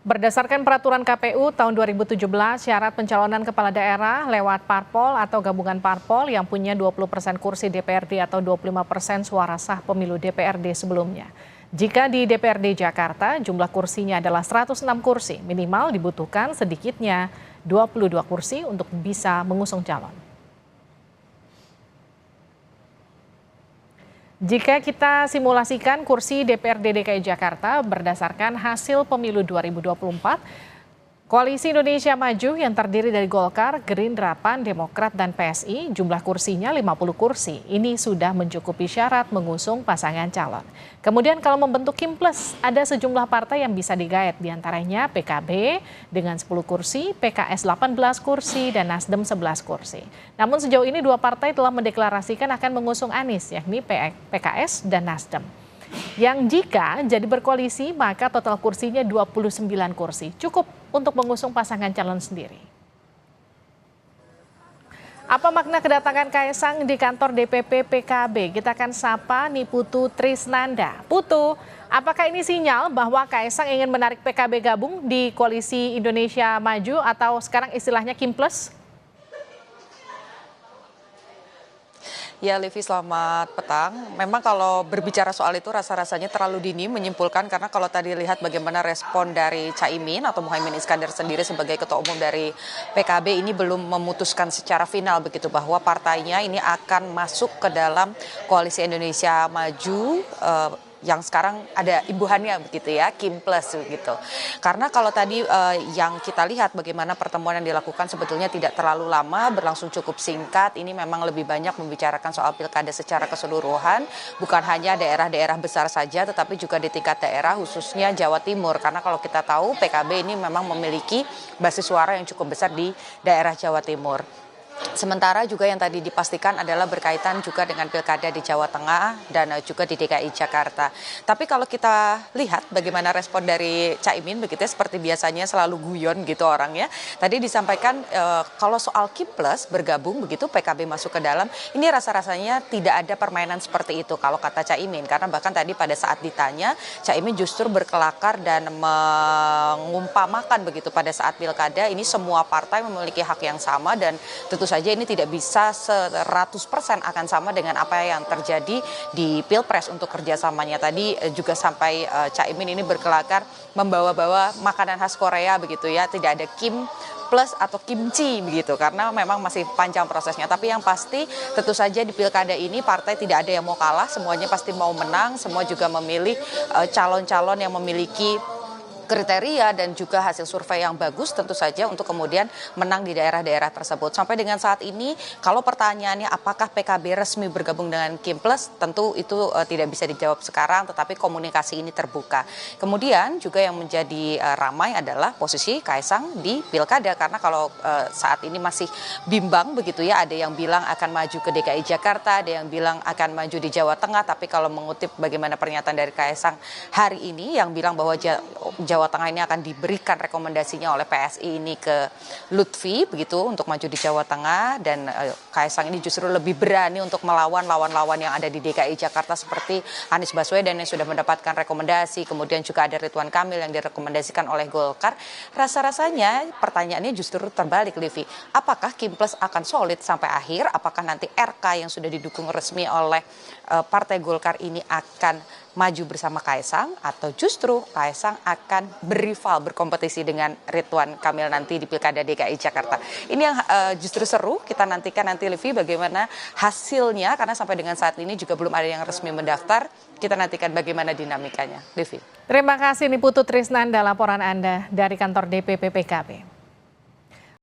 Berdasarkan peraturan KPU tahun 2017, syarat pencalonan kepala daerah lewat parpol atau gabungan parpol yang punya 20% kursi DPRD atau 25% suara sah pemilu DPRD sebelumnya. Jika di DPRD Jakarta, jumlah kursinya adalah 106 kursi, minimal dibutuhkan sedikitnya 22 kursi untuk bisa mengusung calon. Jika kita simulasikan kursi DPRD DKI Jakarta berdasarkan hasil pemilu 2024, Koalisi Indonesia Maju yang terdiri dari Golkar, Gerindra, PAN, Demokrat, dan PSI, jumlah kursinya 50 kursi. Ini sudah mencukupi syarat mengusung pasangan calon. Kemudian kalau membentuk Kim Plus, ada sejumlah partai yang bisa digayat, diantaranya PKB dengan 10 kursi, PKS 18 kursi, dan Nasdem 11 kursi. Namun sejauh ini dua partai telah mendeklarasikan akan mengusung Anies, yakni PKS dan Nasdem. Yang jika jadi berkoalisi, maka total kursinya 29 kursi. Cukup untuk mengusung pasangan calon sendiri. Apa makna kedatangan Kaisang di kantor DPP PKB? Kita akan sapa Niputu Trisnanda. Putu, apakah ini sinyal bahwa Kaisang ingin menarik PKB gabung di Koalisi Indonesia Maju atau sekarang istilahnya Kim Plus? Ya, Livi, selamat petang. Memang kalau berbicara soal itu rasa-rasanya terlalu dini menyimpulkan, karena kalau tadi lihat bagaimana respon dari Caimin atau Muhaimin Iskandar sendiri sebagai ketua umum dari PKB ini belum memutuskan secara final begitu bahwa partainya ini akan masuk ke dalam Koalisi Indonesia Maju yang sekarang ada imbuhannya begitu ya, Kim Plus begitu. Karena kalau tadi yang kita lihat bagaimana pertemuan yang dilakukan sebetulnya tidak terlalu lama, berlangsung cukup singkat. Ini memang lebih banyak membicarakan soal pilkada secara keseluruhan, bukan hanya daerah-daerah besar saja, tetapi juga di tingkat daerah khususnya Jawa Timur. Karena kalau kita tahu PKB ini memang memiliki basis suara yang cukup besar di daerah Jawa Timur. Sementara juga yang tadi dipastikan adalah berkaitan juga dengan pilkada di Jawa Tengah dan juga di DKI Jakarta. Tapi kalau kita lihat bagaimana respon dari Caimin begitu ya, seperti biasanya selalu guyon gitu orangnya. Tadi disampaikan kalau soal Kim Plus bergabung begitu PKB masuk ke dalam, ini rasa-rasanya tidak ada permainan seperti itu kalau kata Caimin. Karena bahkan tadi pada saat ditanya, Caimin justru berkelakar dan mengumpamakan begitu pada saat pilkada ini semua partai memiliki hak yang sama dan tentu saja ini tidak bisa 100% akan sama dengan apa yang terjadi di Pilpres untuk kerjasamanya. Tadi juga sampai Caimin ini berkelakar membawa-bawa makanan khas Korea begitu ya, tidak ada Kim Plus atau kimchi begitu karena memang masih panjang prosesnya. Tapi yang pasti tentu saja di pilkada ini partai tidak ada yang mau kalah, semuanya pasti mau menang, semua juga memilih calon-calon yang memiliki kriteria dan juga hasil survei yang bagus tentu saja untuk kemudian menang di daerah-daerah tersebut. Sampai dengan saat ini kalau pertanyaannya apakah PKB resmi bergabung dengan Kim Plus, tentu itu tidak bisa dijawab sekarang, tetapi komunikasi ini terbuka. Kemudian juga yang menjadi ramai adalah posisi Kaisang di pilkada, karena kalau saat ini masih bimbang begitu ya, ada yang bilang akan maju ke DKI Jakarta, ada yang bilang akan maju di Jawa Tengah, tapi kalau mengutip bagaimana pernyataan dari Kaisang hari ini yang bilang bahwa Jawa Tengah ini akan diberikan rekomendasinya oleh PSI ini ke Lutfi begitu untuk maju di Jawa Tengah, dan Kaisang ini justru lebih berani untuk melawan lawan-lawan yang ada di DKI Jakarta seperti Anies Baswedan yang sudah mendapatkan rekomendasi, kemudian juga ada Ridwan Kamil yang direkomendasikan oleh Golkar. Rasa-rasanya pertanyaannya justru terbalik, Livi. Apakah Kim Plus akan solid sampai akhir? Apakah nanti RK yang sudah didukung resmi oleh Partai Golkar ini akan maju bersama Kaisang, atau justru Kaisang akan berival berkompetisi dengan Ridwan Kamil nanti di Pilkada DKI Jakarta. Ini yang justru seru, kita nantikan nanti Livi bagaimana hasilnya, karena sampai dengan saat ini juga belum ada yang resmi mendaftar. Kita nantikan bagaimana dinamikanya, Livi. Terima kasih Niputu Trisnanda, laporan Anda dari kantor DPP PKB.